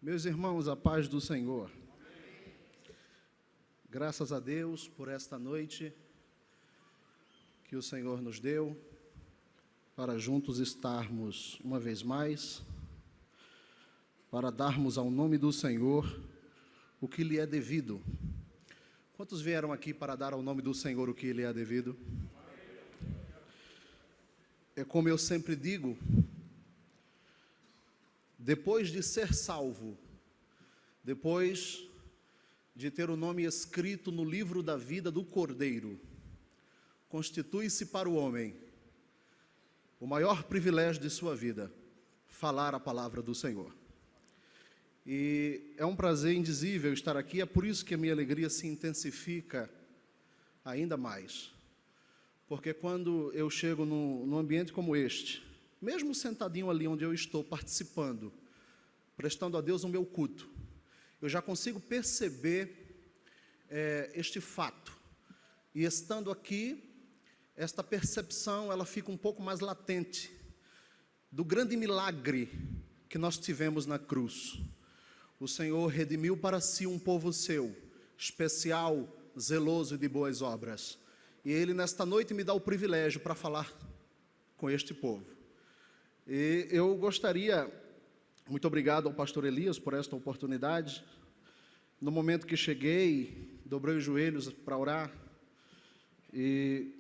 Meus irmãos, a paz do Senhor. Graças a Deus por esta noite que o Senhor nos deu, para juntos estarmos uma vez mais, para darmos ao nome do Senhor o que lhe é devido. Quantos vieram aqui para dar ao nome do Senhor o que lhe é devido? É como eu sempre digo, depois de ser salvo, depois de ter o nome escrito no livro da vida do Cordeiro, constitui-se para o homem o maior privilégio de sua vida, falar a palavra do Senhor. E é um prazer indizível estar aqui, é por isso que a minha alegria se intensifica ainda mais. Porque quando eu chego num ambiente como este, mesmo sentadinho ali onde eu estou participando, prestando a Deus o meu culto, eu já consigo perceber este fato. E estando aqui, esta percepção ela fica um pouco mais latente do grande milagre que nós tivemos na cruz. O Senhor redimiu para si um povo seu, especial, zeloso e de boas obras. E Ele nesta noite me dá o privilégio para falar com este povo. E eu gostaria, muito obrigado ao pastor Elias por esta oportunidade. No momento que cheguei, dobrei os joelhos para orar, e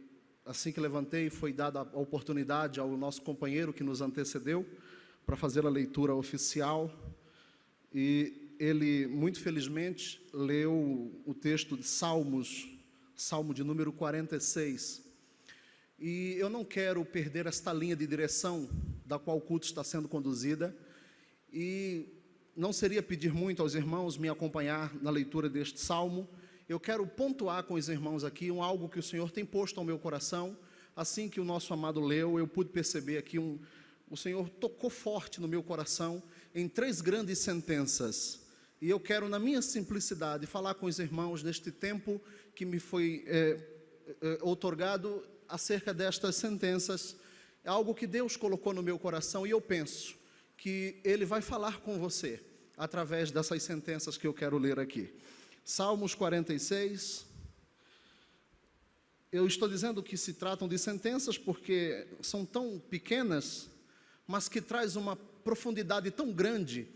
assim que levantei, foi dada a oportunidade ao nosso companheiro que nos antecedeu, para fazer a leitura oficial, e ele, muito felizmente, leu o texto de Salmos, Salmo de número 46, e eu não quero perder esta linha de direção da qual o culto está sendo conduzida, e não seria pedir muito aos irmãos me acompanhar na leitura deste salmo. Eu quero pontuar com os irmãos aqui algo que o Senhor tem posto ao meu coração. Assim que o nosso amado leu, eu pude perceber aqui, o Senhor tocou forte no meu coração em 3 grandes sentenças, e eu quero, na minha simplicidade, falar com os irmãos neste tempo que me foi outorgado acerca destas sentenças. É algo que Deus colocou no meu coração, e eu penso que Ele vai falar com você através dessas sentenças que eu quero ler aqui. Salmos 46. Eu estou dizendo que se tratam de sentenças porque são tão pequenas, mas que traz uma profundidade tão grande,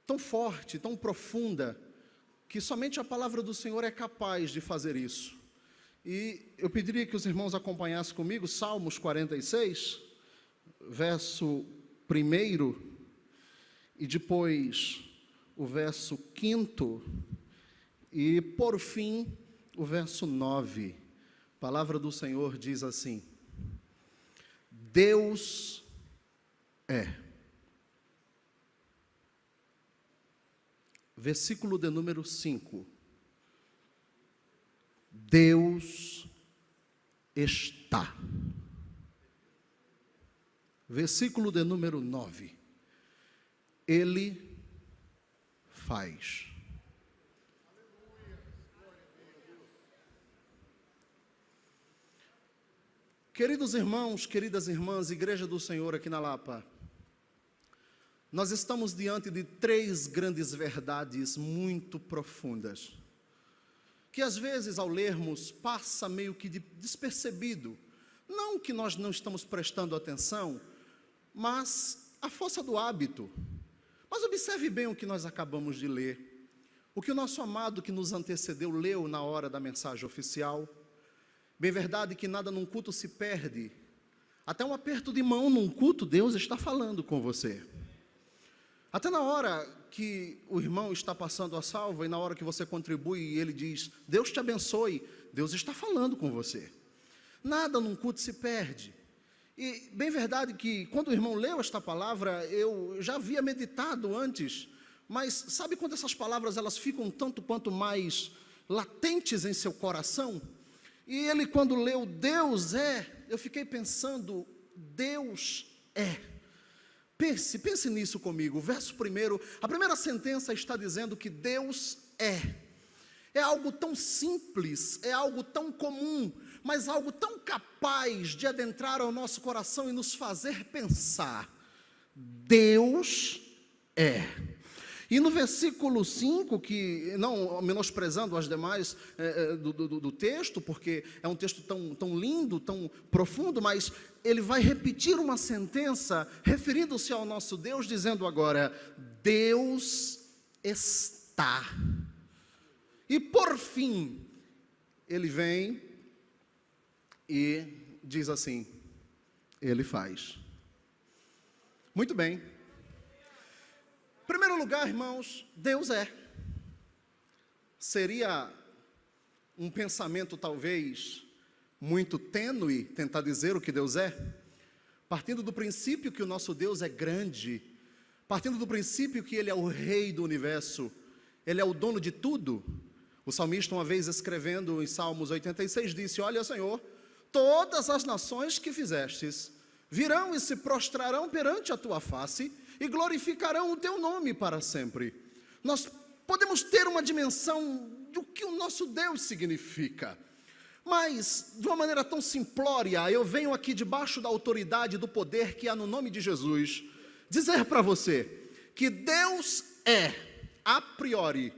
tão forte, tão profunda, que somente a palavra do Senhor é capaz de fazer isso. E eu pediria que os irmãos acompanhassem comigo Salmos 46, verso 1, e depois o verso 5, e por fim o verso 9. A palavra do Senhor diz assim: Deus é. Versículo de número 5. Deus está. Versículo de número 9. Ele faz. Queridos irmãos, queridas irmãs, Igreja do Senhor aqui na Lapa, nós estamos diante de 3 grandes verdades muito profundas, que às vezes ao lermos passa meio que despercebido. Não que nós não estamos prestando atenção, mas a força do hábito. Mas observe bem o que nós acabamos de ler, o que o nosso amado que nos antecedeu leu na hora da mensagem oficial. Bem verdade que nada num culto se perde, até um aperto de mão num culto, Deus está falando com você. Até na hora que o irmão está passando a salva, e na hora que você contribui e ele diz, Deus te abençoe, Deus está falando com você. Nada num culto se perde. E bem verdade que quando o irmão leu esta palavra, eu já havia meditado antes, mas sabe quando essas palavras elas ficam tanto quanto mais latentes em seu coração? E ele quando leu Deus é, eu fiquei pensando, Deus é. Pense nisso comigo. O verso 1, a primeira sentença está dizendo que Deus é. É algo tão simples, é algo tão comum, mas algo tão capaz de adentrar ao nosso coração e nos fazer pensar. Deus é. E no versículo 5, que não menosprezando as demais do texto, porque é um texto tão lindo, tão profundo, mas ele vai repetir uma sentença referindo-se ao nosso Deus, dizendo agora: Deus está. E por fim, ele vem e diz assim: Ele faz. Muito bem. Em primeiro lugar, irmãos, Deus é. Seria um pensamento talvez muito tênue tentar dizer o que Deus é, partindo do princípio que o nosso Deus é grande, partindo do princípio que Ele é o Rei do universo, Ele é o dono de tudo. O salmista, uma vez escrevendo em Salmos 86, disse: olha, Senhor, todas as nações que fizestes virão e se prostrarão perante a tua face e glorificarão o teu nome para sempre. Nós podemos ter uma dimensão do que o nosso Deus significa, mas de uma maneira tão simplória, eu venho aqui debaixo da autoridade, do poder que há no nome de Jesus, dizer para você que Deus é, a priori,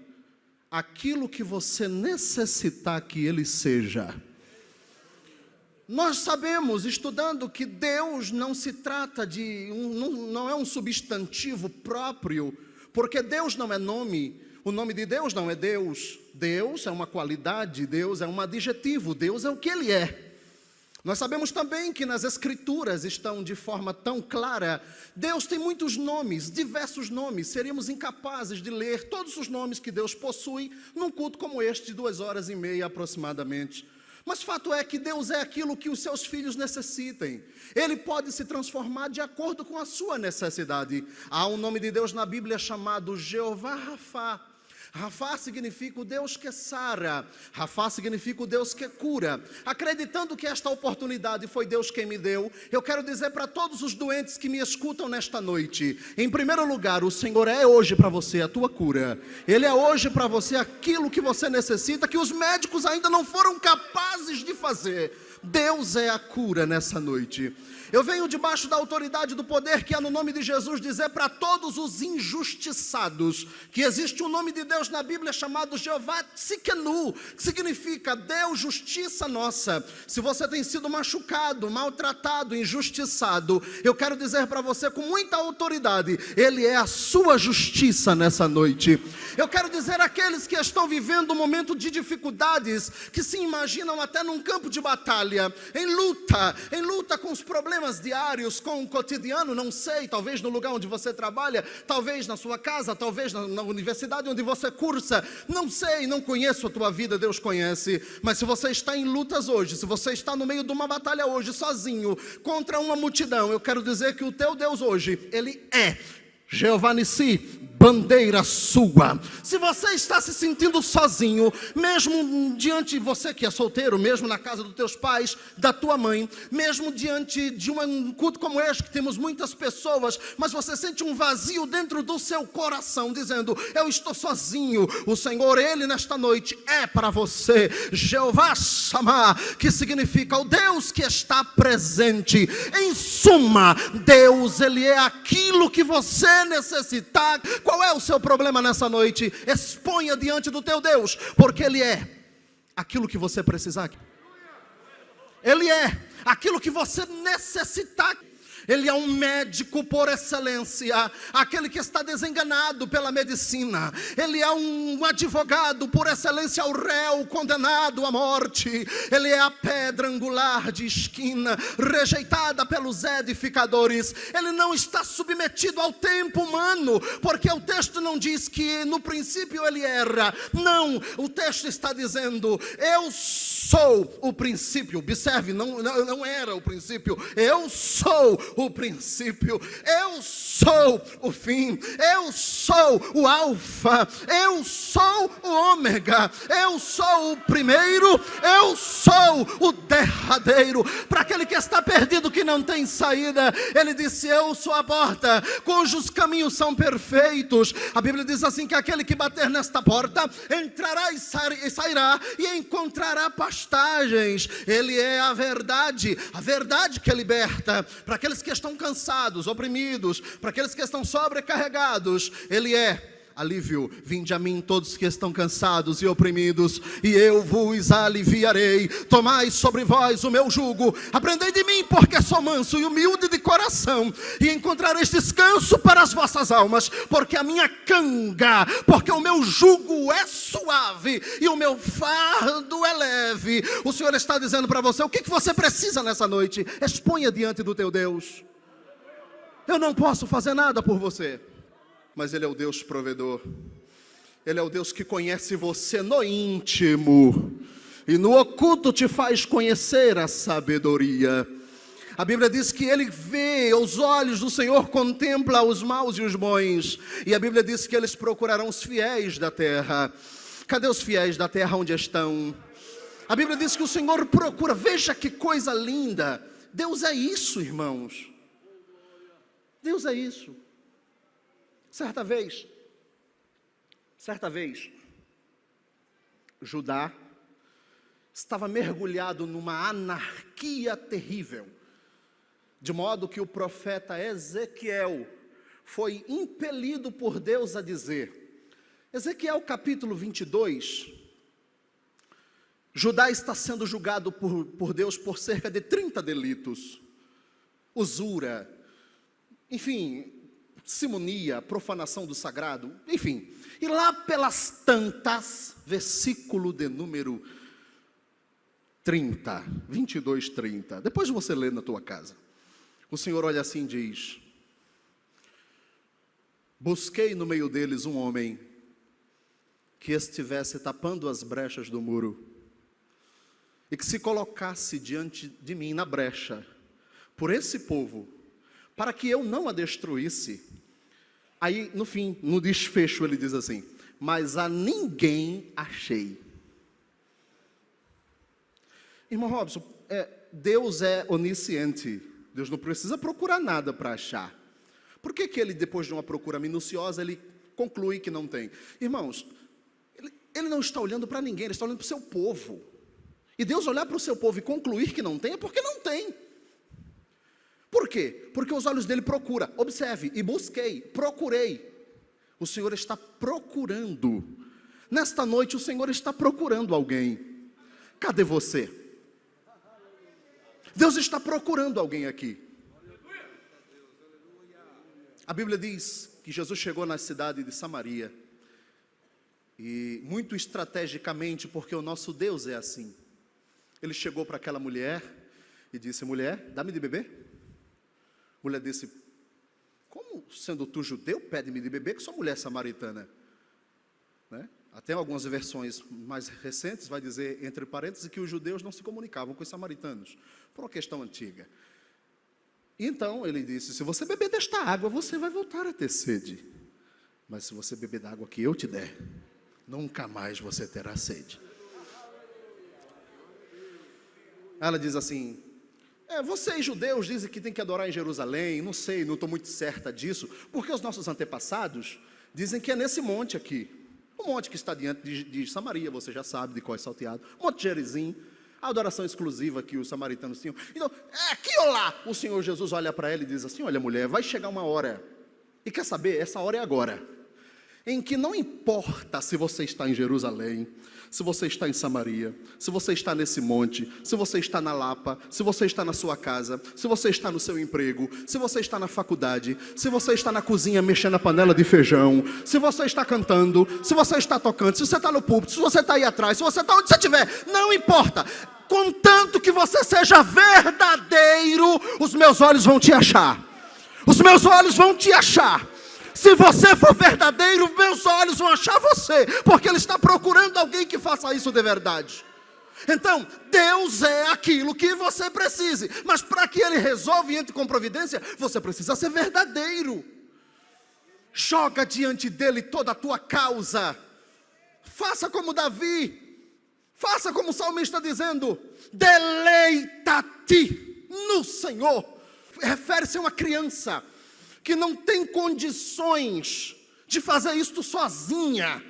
aquilo que você necessitar que Ele seja. Nós sabemos, estudando, que Deus não se trata de, não é um substantivo próprio, porque Deus não é nome, o nome de Deus não é Deus. Deus é uma qualidade, Deus é um adjetivo, Deus é o que Ele é. Nós sabemos também que nas Escrituras estão de forma tão clara, Deus tem muitos nomes, diversos nomes, seríamos incapazes de ler todos os nomes que Deus possui num culto como este de 2h30 aproximadamente. Mas fato é que Deus é aquilo que os seus filhos necessitem. Ele pode se transformar de acordo com a sua necessidade. Há um nome de Deus na Bíblia chamado Jeová Rafá. Rafá significa o Deus que sara, Rafá significa o Deus que cura. Acreditando que esta oportunidade foi Deus quem me deu, eu quero dizer para todos os doentes que me escutam nesta noite: em primeiro lugar, o Senhor é hoje para você a tua cura. Ele é hoje para você aquilo que você necessita, que os médicos ainda não foram capazes de fazer. Deus é a cura nessa noite. Eu venho debaixo da autoridade do poder que há no nome de Jesus dizer para todos os injustiçados que existe um nome de Deus na Bíblia chamado Jeová Tsidkenu, que significa Deus, justiça nossa. Se você tem sido machucado, maltratado, injustiçado, eu quero dizer para você com muita autoridade: Ele é a sua justiça nessa noite. Eu quero dizer àqueles que estão vivendo um momento de dificuldades, que se imaginam até num campo de batalha, em luta com os problemas diários, com o cotidiano, não sei, talvez no lugar onde você trabalha, talvez na sua casa, talvez na universidade onde você cursa, não sei, não conheço a tua vida, Deus conhece, mas se você está em lutas hoje, se você está no meio de uma batalha hoje, sozinho, contra uma multidão, eu quero dizer que o teu Deus hoje, Ele é Jeová Nissi, bandeira sua. Se você está se sentindo sozinho, mesmo diante de você que é solteiro, mesmo na casa dos teus pais, da tua mãe, mesmo diante de um culto como este, que temos muitas pessoas, mas você sente um vazio dentro do seu coração, dizendo: eu estou sozinho. O Senhor, Ele nesta noite é para você Jeová Shammah, que significa o Deus que está presente. Em suma, Deus, Ele é aquilo que você necessitar. Qual é o seu problema nessa noite? Exponha diante do teu Deus, porque Ele é aquilo que você precisar. Ele é aquilo que você necessitar. Ele é um médico por excelência, aquele que está desenganado pela medicina. Ele é um advogado por excelência ao réu condenado à morte. Ele é a pedra angular de esquina, rejeitada pelos edificadores. Ele não está submetido ao tempo humano, porque o texto não diz que no princípio ele era. Não, o texto está dizendo: eu sou o princípio. Observe, não era o princípio. Eu sou o princípio, eu sou o fim, eu sou o alfa, eu sou o ômega, eu sou o primeiro, eu sou o derradeiro. Para aquele que está perdido, que não tem saída, Ele disse: eu sou a porta, cujos caminhos são perfeitos. A Bíblia diz assim, que aquele que bater nesta porta entrará e sairá e encontrará pastagens. Ele é a verdade que liberta. Para aqueles que estão cansados, oprimidos, para aqueles que estão sobrecarregados, Ele é alívio. Vinde a mim todos que estão cansados e oprimidos, e eu vos aliviarei. Tomai sobre vós o meu jugo, aprendei de mim, porque sou manso e humilde de coração, e encontrareis descanso para as vossas almas, porque a minha canga, porque o meu jugo é suave e o meu fardo é leve. O Senhor está dizendo para você: o que você precisa nessa noite? Exponha diante do teu Deus. Eu não posso fazer nada por você, mas Ele é o Deus provedor. Ele é o Deus que conhece você no íntimo, e no oculto te faz conhecer a sabedoria. A Bíblia diz que Ele vê, os olhos do Senhor contempla os maus e os bons. E a Bíblia diz que eles procurarão os fiéis da terra. Cadê os fiéis da terra? Onde estão? A Bíblia diz que o Senhor procura. Veja que coisa linda. Deus é isso, irmãos. Deus é isso. Certa vez, Judá estava mergulhado numa anarquia terrível, de modo que o profeta Ezequiel foi impelido por Deus a dizer, Ezequiel capítulo 22, Judá está sendo julgado por Deus por cerca de 30 delitos, usura, enfim, simonia, profanação do sagrado, enfim. E lá pelas tantas, versículo de número 30, 22, 30. Depois você lê na tua casa. O Senhor olha assim e diz: busquei no meio deles um homem que estivesse tapando as brechas do muro, e que se colocasse diante de mim na brecha, por esse povo, para que eu não a destruísse. Aí, no fim, no desfecho, ele diz assim: mas a ninguém achei. Irmão Robson, Deus é onisciente. Deus não precisa procurar nada para achar. Por que ele, depois de uma procura minuciosa, ele conclui que não tem? Irmãos, ele não está olhando para ninguém, ele está olhando para o seu povo. E Deus olhar para o seu povo e concluir que não tem, é porque não tem. Por quê? Porque os olhos dele procuram. Observe, e busquei, procurei. O Senhor está procurando. Nesta noite o Senhor está procurando alguém. Cadê você? Deus está procurando alguém aqui. A Bíblia diz que Jesus chegou na cidade de Samaria, e muito estrategicamente, porque o nosso Deus é assim. Ele chegou para aquela mulher e disse: mulher, dá-me de beber. Mulher disse: como sendo tu judeu, pede-me de beber, que sou mulher samaritana, né? Até algumas versões mais recentes vai dizer, entre parênteses, que os judeus não se comunicavam com os samaritanos, por uma questão antiga. Então ele disse: se você beber desta água, você vai voltar a ter sede, mas se você beber da água que eu te der, nunca mais você terá sede. Ela diz assim: vocês judeus dizem que tem que adorar em Jerusalém. Não sei, não estou muito certa disso, porque os nossos antepassados dizem que é nesse monte aqui, o monte que está diante de Samaria, você já sabe de qual é salteado, Monte Gerizim, a adoração exclusiva que os samaritanos tinham. Então, aqui ou lá, o Senhor Jesus olha para ela e diz assim: olha mulher, vai chegar uma hora, e quer saber, essa hora é agora, em que não importa se você está em Jerusalém, se você está em Samaria, se você está nesse monte, se você está na Lapa, se você está na sua casa, se você está no seu emprego, se você está na faculdade, se você está na cozinha mexendo na panela de feijão, se você está cantando, se você está tocando, se você está no púlpito, se você está aí atrás, se você está onde você estiver, não importa, contanto que você seja verdadeiro, os meus olhos vão te achar. Os meus olhos vão te achar. Se você for verdadeiro, meus olhos vão achar você, porque Ele está procurando alguém que faça isso de verdade. Então, Deus é aquilo que você precise, mas para que Ele resolva e entre com providência, você precisa ser verdadeiro. Joga diante dEle toda a tua causa. Faça como Davi, faça como o salmista dizendo: deleita-te no Senhor. Refere-se a uma criança que não tem condições de fazer isto sozinha.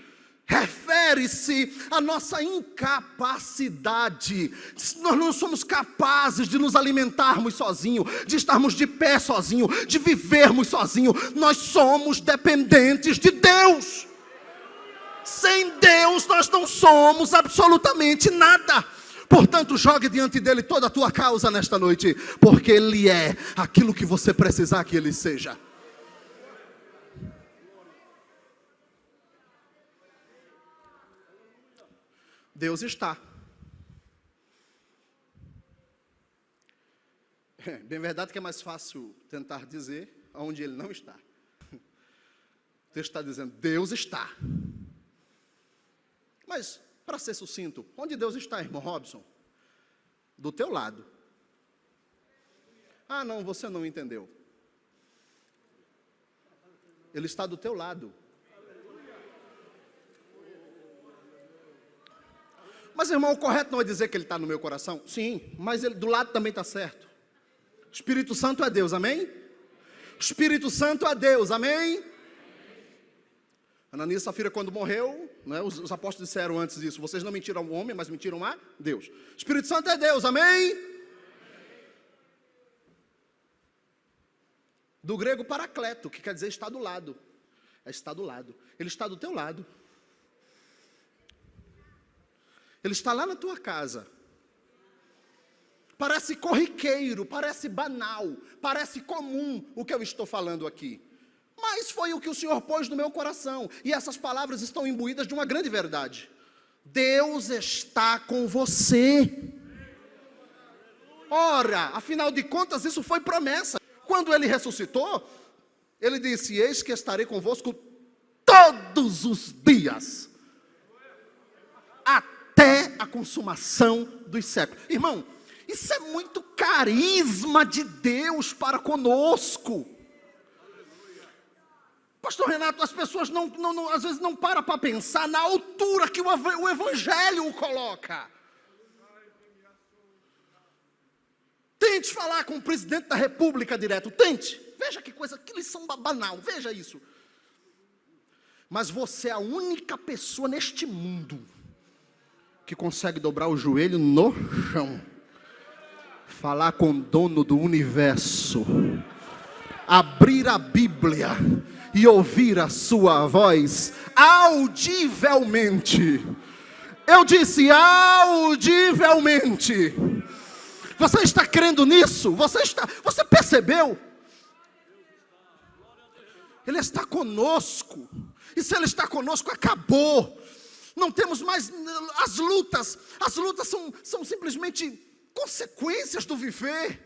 Refere-se à nossa incapacidade. Nós não somos capazes de nos alimentarmos sozinhos, de estarmos de pé sozinhos, de vivermos sozinhos. Nós somos dependentes de Deus. Sem Deus nós não somos absolutamente nada. Portanto, jogue diante dele toda a tua causa nesta noite, porque ele é aquilo que você precisar que ele seja. Deus está. Bem verdade que é mais fácil tentar dizer onde ele não está. O texto está dizendo, Deus está. Mas, para ser sucinto, onde Deus está, irmão Robson? Do teu lado. Ah, não, você não entendeu. Ele está do teu lado. Mas, irmão, o correto não é dizer que ele está no meu coração? Sim, mas ele do lado também está certo. Espírito Santo é Deus, amém? Espírito Santo é Deus, amém? Ananias e Safira, quando morreu, né, os apóstolos disseram antes disso, vocês não mentiram ao homem, mas mentiram a Deus. Espírito Santo é Deus, amém? Do grego paracleto, que quer dizer está do lado. É estar do lado. Ele está do teu lado. Ele está lá na tua casa. Parece corriqueiro, parece banal, parece comum o que eu estou falando aqui. Mas foi o que o Senhor pôs no meu coração. E essas palavras estão imbuídas de uma grande verdade. Deus está com você. Ora, afinal de contas, isso foi promessa. Quando ele ressuscitou, ele disse, eis que estarei convosco todos os dias. Até a consumação dos séculos. Irmão, isso é muito carisma de Deus para conosco. Pastor Renato, as pessoas às vezes não param para pensar na altura que o Evangelho o coloca. Tente falar com o presidente da República direto, tente. Veja que coisa, que lição banal, veja isso. Mas você é a única pessoa neste mundo que consegue dobrar o joelho no chão. Falar com o dono do universo, abrir a Bíblia e ouvir a sua voz audivelmente. Eu disse audivelmente. Você está crendo nisso? Você percebeu? Ele está conosco. E se ele está conosco, acabou. Não temos mais as lutas. As lutas são simplesmente consequências do viver.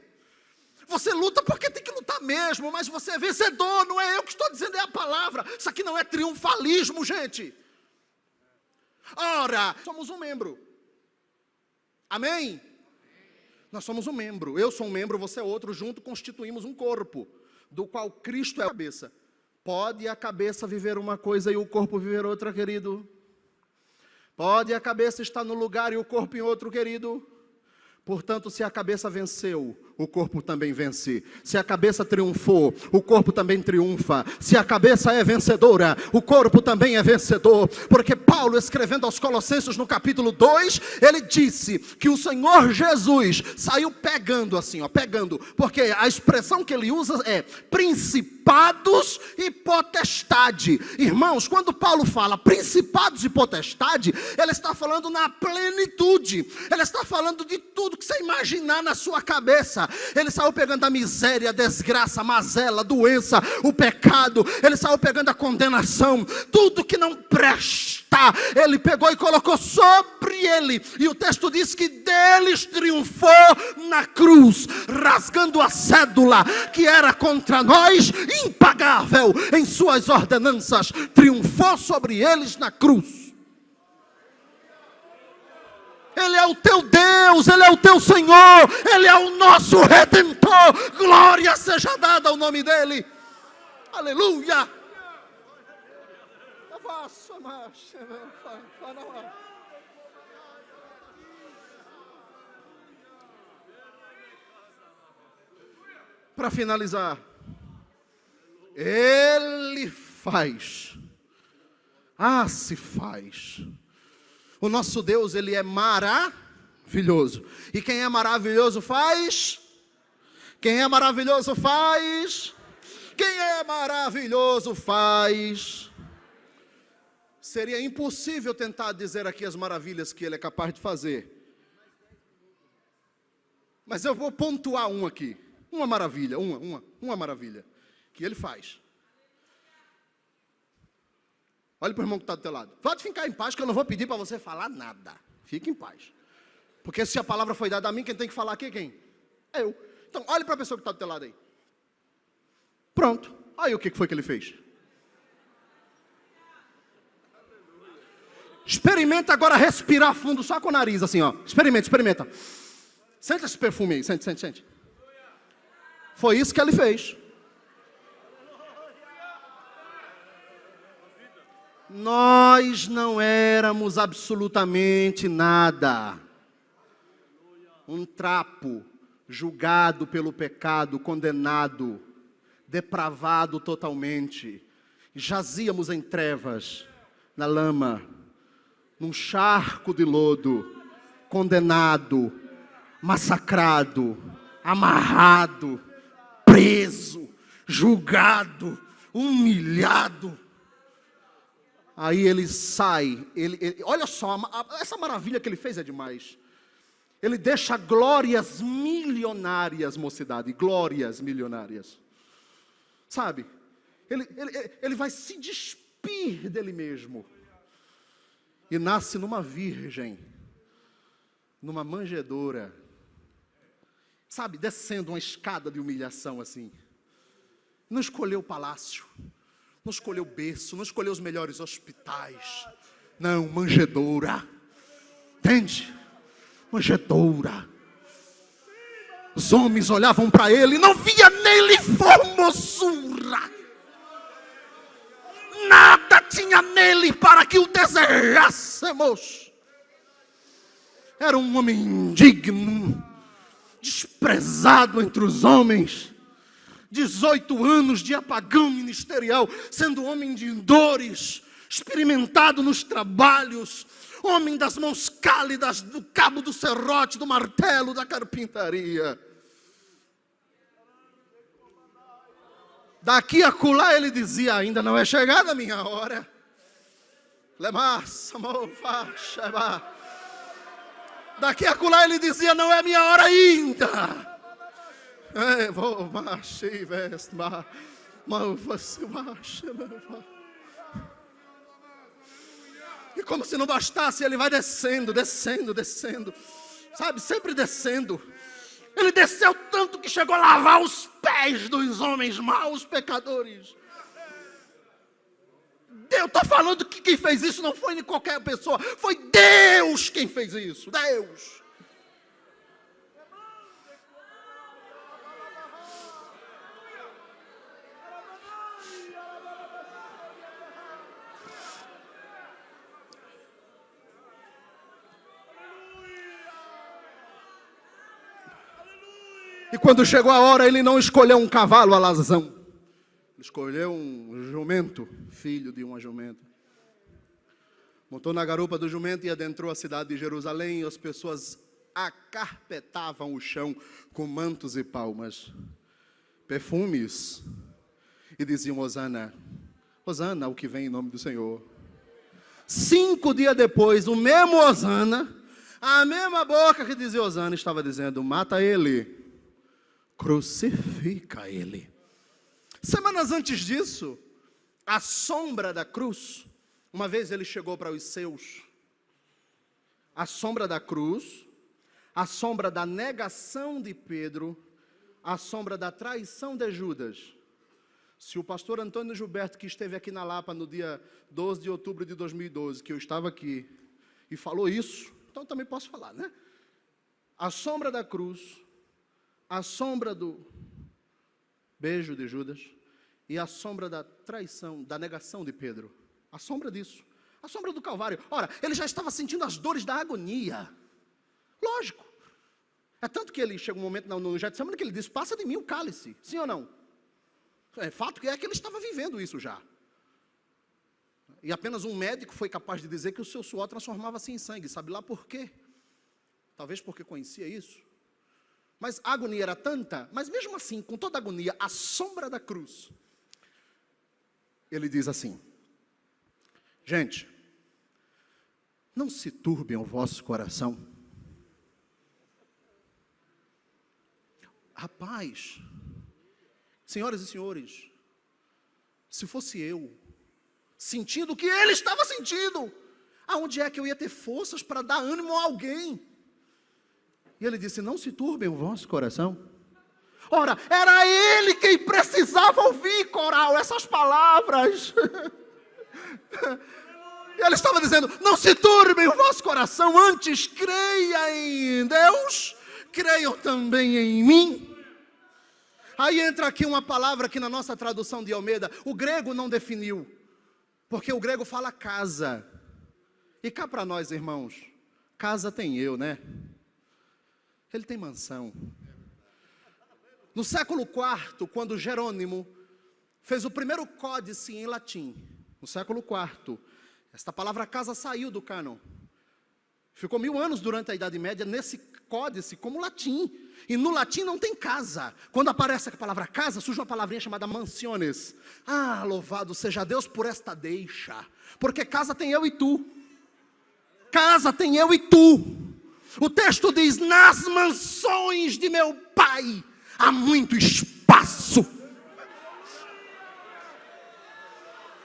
Você luta porque tem que lutar mesmo, mas você é vencedor, não é eu que estou dizendo, é a palavra. Isso aqui não é triunfalismo, gente. Ora, somos um membro. Amém? Nós somos um membro. Eu sou um membro, você é outro. Junto constituímos um corpo, do qual Cristo é a cabeça. Pode a cabeça viver uma coisa e o corpo viver outra, querido? Pode a cabeça estar no lugar e o corpo em outro, querido? Portanto, se a cabeça venceu, o corpo também vence. Se a cabeça triunfou, o corpo também triunfa. Se a cabeça é vencedora, o corpo também é vencedor. Porque Paulo, escrevendo aos Colossenses no capítulo 2, ele disse que o Senhor Jesus saiu pegando assim, pegando. Porque a expressão que ele usa é principados e potestade. Irmãos, quando Paulo fala principados e potestade, ele está falando na plenitude. Ele está falando de tudo que você imaginar na sua cabeça. Ele saiu pegando a miséria, a desgraça, a mazela, a doença, o pecado. Ele saiu pegando a condenação, tudo que não presta. Ele pegou e colocou sobre ele. E o texto diz que deles triunfou na cruz, rasgando a cédula que era contra nós, impagável em suas ordenanças. Triunfou sobre eles na cruz. Ele é o teu Deus, Ele é o teu Senhor, Ele é o nosso Redentor. Glória seja dada ao nome dEle. Aleluia. Para finalizar, Ele faz. Se faz. O nosso Deus, Ele é maravilhoso. E quem é maravilhoso faz? Quem é maravilhoso faz? Quem é maravilhoso faz? seria impossível tentar dizer aqui as maravilhas que ele é capaz de fazer. Mas eu vou pontuar um aqui. Uma maravilha, uma maravilha que ele faz. Olha para o irmão que está do teu lado. Pode ficar em paz, que eu não vou pedir para você falar nada. Fique em paz. Porque se a palavra foi dada a mim, quem tem que falar aqui é quem? Eu. Então, olhe para a pessoa que está do teu lado aí. Pronto. Aí o que foi que ele fez? Experimenta agora respirar fundo só com o nariz, assim, ó. Experimenta. Sente esse perfume aí, sente. Foi isso que ele fez. Nós não éramos absolutamente nada. Um trapo, julgado pelo pecado, condenado, depravado totalmente. Jazíamos em trevas, na lama, num charco de lodo, condenado, massacrado, amarrado, preso, julgado, humilhado. Aí ele sai, olha só, essa maravilha que ele fez é demais. Ele deixa glórias milionárias, mocidade, glórias milionárias. Sabe? Ele vai se despir dele mesmo. E nasce numa virgem, numa manjedoura. Sabe, descendo uma escada de humilhação assim. Não escolheu o palácio. Não escolheu berço, não escolheu os melhores hospitais. Não, manjedoura. Entende? Manjedoura. Os homens olhavam para ele e não via nele formosura. Nada tinha nele para que o desejássemos. Era um homem indigno, desprezado entre os homens. 18 anos de apagão ministerial, sendo homem de dores, experimentado nos trabalhos, homem das mãos cálidas, do cabo do serrote, do martelo, da carpintaria. Daqui a acolá ele dizia, ainda não é chegada a minha hora. Daqui a acolá ele dizia, não é minha hora ainda. E como se não bastasse, ele vai descendo. Sabe, sempre descendo. Ele desceu tanto que chegou a lavar os pés dos homens maus, pecadores. Eu estou falando que quem fez isso não foi qualquer pessoa, foi Deus quem fez isso. Deus. E quando chegou a hora, ele não escolheu um cavalo alazão. Ele escolheu um jumento, filho de uma jumenta. Montou na garupa do jumento e adentrou a cidade de Jerusalém. E as pessoas acarpetavam o chão com mantos e palmas, perfumes. E diziam, Hosana, Hosana, o que vem em nome do Senhor. 5 dias depois, o mesmo Hosana, a mesma boca que dizia Hosana, estava dizendo, mata ele. Crucifica ele. Semanas antes disso, a sombra da cruz, uma vez ele chegou para os seus, a sombra da cruz, a sombra da negação de Pedro, a sombra da traição de Judas. Se o pastor Antônio Gilberto, que esteve aqui na Lapa no dia 12 de outubro de 2012, que eu estava aqui, e falou isso, então também posso falar, né? A sombra da cruz, a sombra do beijo de Judas e a sombra da traição, da negação de Pedro. A sombra disso. A sombra do Calvário. Ora, ele já estava sentindo as dores da agonia. Lógico. É tanto que ele chega um momento no Getsemane que ele diz, passa de mim o cálice. Sim ou não? É fato que é que ele estava vivendo isso já. E apenas um médico foi capaz de dizer que o seu suor transformava-se em sangue. Sabe lá por quê? Talvez porque conhecia isso. Mas a agonia era tanta, mas mesmo assim, com toda a agonia, a sombra da cruz. Ele diz assim, gente, não se turbem o vosso coração. Rapaz, senhoras e senhores, se fosse eu, sentindo o que ele estava sentindo, aonde é que eu ia ter forças para dar ânimo a alguém? E ele disse, não se turbem o vosso coração. Ora, era ele quem precisava ouvir, coral, essas palavras. Ele estava dizendo, não se turbem o vosso coração, antes creia em Deus, creiam também em mim. Aí entra aqui uma palavra que na nossa tradução de Almeida, o grego não definiu, porque o grego fala casa. E cá para nós, irmãos, casa tem eu, né? Ele tem mansão. No século IV, quando Jerônimo fez o primeiro códice em latim, no século IV, esta palavra casa saiu do cânon. Ficou 1000 anos durante a Idade Média nesse códice como latim. E no latim não tem casa. Quando aparece a palavra casa, surge uma palavrinha chamada mansiones. Ah, louvado seja Deus por esta deixa. Porque casa tem eu e tu. Casa tem eu e tu. O texto diz, nas mansões de meu pai há muito espaço.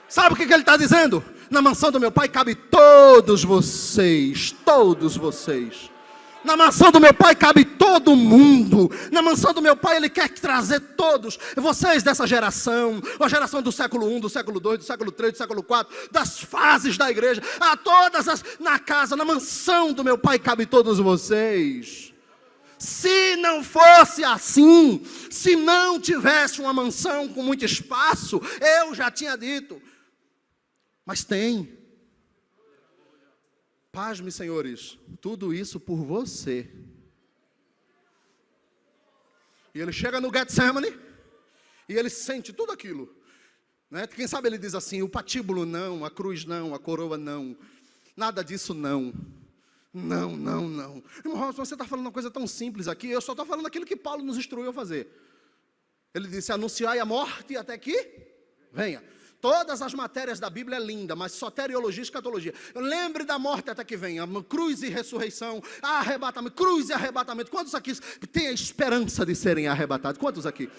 Sabe o que ele está dizendo? Na mansão do meu pai cabe todos vocês, todos vocês. Na mansão do meu pai cabe todo mundo. Na mansão do meu pai ele quer trazer todos. Vocês dessa geração, a geração do século I, do século II, do século III, do século IV, das fases da igreja, a todas as, na casa, na mansão do meu pai cabe todos vocês. Se não fosse assim, se não tivesse uma mansão com muito espaço, eu já tinha dito. Mas tem. Pasme, senhores, tudo isso por você. E ele chega no Getsemane, e ele sente tudo aquilo. Né? Quem sabe ele diz assim, o patíbulo não, a cruz não, a coroa não. Nada disso não. Não, não, não. Irmão, você está falando uma coisa tão simples aqui, eu só estou falando aquilo que Paulo nos instruiu a fazer. Ele disse, anunciai a morte até que venha. Todas as matérias da Bíblia é linda, mas soteriologia e escatologia. Lembre da morte até que venha, cruz e ressurreição, arrebatamento, cruz e arrebatamento. Quantos aqui têm a esperança de serem arrebatados? Quantos aqui?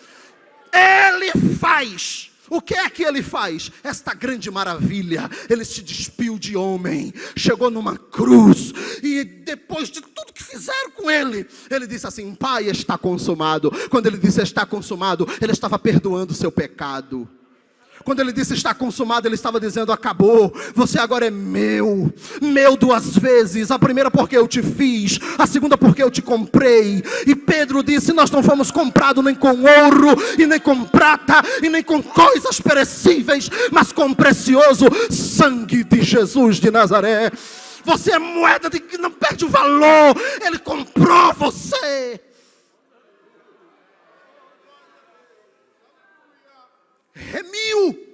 Ele faz. O que é que ele faz? Esta grande maravilha. Ele se despiu de homem, chegou numa cruz, e depois de tudo que fizeram com ele, ele disse assim, Pai, está consumado. Quando ele disse está consumado, ele estava perdoando o seu pecado. Quando ele disse está consumado, ele estava dizendo acabou, você agora é meu, meu 2 vezes, a primeira porque eu te fiz, a segunda porque eu te comprei. E Pedro disse, nós não fomos comprados nem com ouro, e nem com prata, e nem com coisas perecíveis, mas com o precioso sangue de Jesus de Nazaré. Você é moeda de que não perde o valor, ele comprou você. Remiu.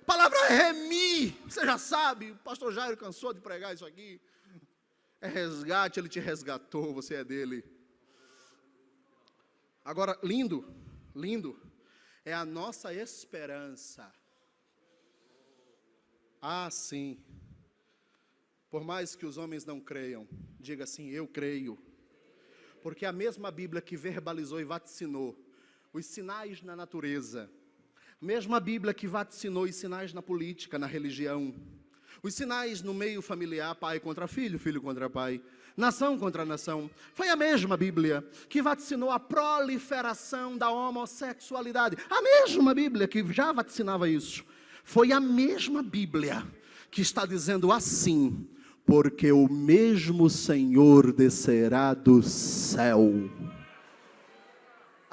A palavra remir, você já sabe, o pastor Jairo cansou de pregar isso aqui. É resgate, ele te resgatou, você é dele. Agora, lindo, lindo, é a nossa esperança. Ah, sim. Por mais que os homens não creiam, diga assim, eu creio. Porque a mesma Bíblia que verbalizou e vaticinou os sinais na natureza, mesma Bíblia que vaticinou os sinais na política, na religião, os sinais no meio familiar, pai contra filho, filho contra pai, nação contra nação, foi a mesma Bíblia que vaticinou a proliferação da homossexualidade, a mesma Bíblia que já vaticinava isso, foi a mesma Bíblia que está dizendo assim, porque o mesmo Senhor descerá do céu.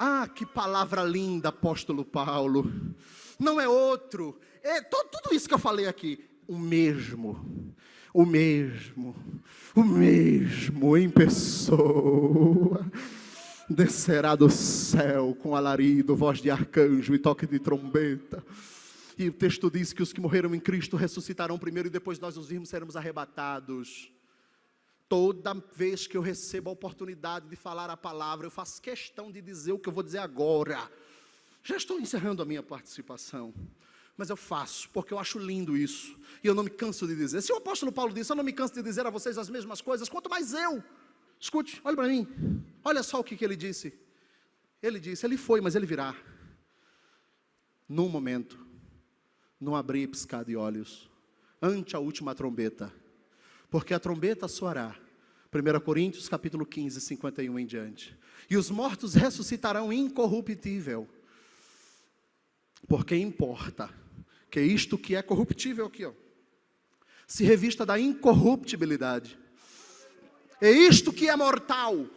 Ah, que palavra linda, apóstolo Paulo. Não é outro. É tudo isso que eu falei aqui. O mesmo em pessoa. Descerá do céu com alarido, voz de arcanjo e toque de trombeta. E o texto diz que os que morreram em Cristo ressuscitarão primeiro e depois nós os vimos seremos arrebatados. Toda vez que eu recebo a oportunidade de falar a palavra, eu faço questão de dizer o que eu vou dizer agora. Já estou encerrando a minha participação. mas eu faço, porque eu acho lindo isso, e eu não me canso de dizer. Se o apóstolo Paulo disse, eu não me canso de dizer a vocês as mesmas coisas, quanto mais eu. Escute, olha para mim, olha só o que ele disse. Ele disse, ele foi, mas ele virá. Num momento, num abrir e piscar de olhos, ante a última trombeta, porque a trombeta soará. 1 Coríntios capítulo 15, 51 em diante. E os mortos ressuscitarão incorruptível. Porque importa que isto que é corruptível aqui, ó, se revista da incorruptibilidade. E isto que é mortal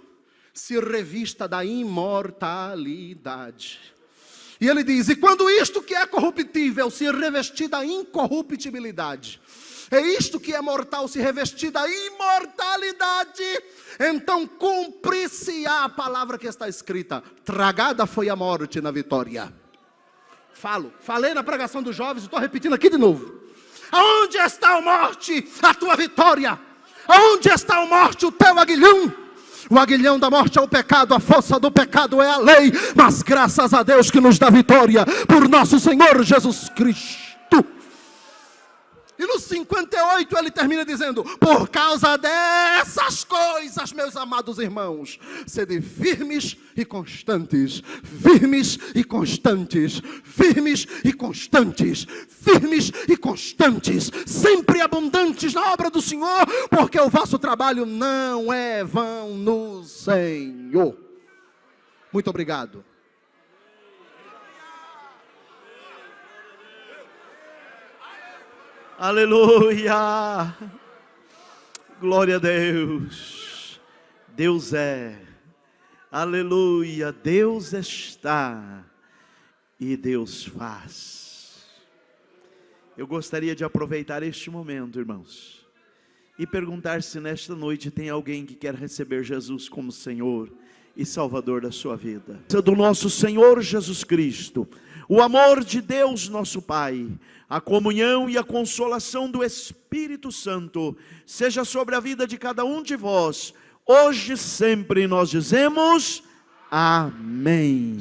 se revista da imortalidade. E ele diz, e quando isto que é corruptível se revestir da incorruptibilidade, é isto que é mortal se revestir da imortalidade, então cumprir-se-á a palavra que está escrita, tragada foi a morte na vitória. Falei na pregação dos jovens, estou repetindo aqui de novo. Aonde está a morte? A tua vitória. Aonde está a morte? O teu aguilhão. O aguilhão da morte é o pecado, a força do pecado é a lei, mas graças a Deus que nos dá vitória, por nosso Senhor Jesus Cristo. E no 58 ele termina dizendo, por causa dessas coisas, meus amados irmãos, sede firmes e constantes, firmes e constantes, firmes e constantes, firmes e constantes, sempre abundantes na obra do Senhor, porque o vosso trabalho não é vão no Senhor. Muito obrigado. Aleluia, glória a Deus, Deus é, aleluia, Deus está e Deus faz. Eu gostaria de aproveitar este momento, irmãos, e perguntar se nesta noite tem alguém que quer receber Jesus como Senhor e Salvador da sua vida. Do nosso Senhor Jesus Cristo, o amor de Deus nosso Pai, a comunhão e a consolação do Espírito Santo, seja sobre a vida de cada um de vós, hoje e sempre. Nós dizemos amém.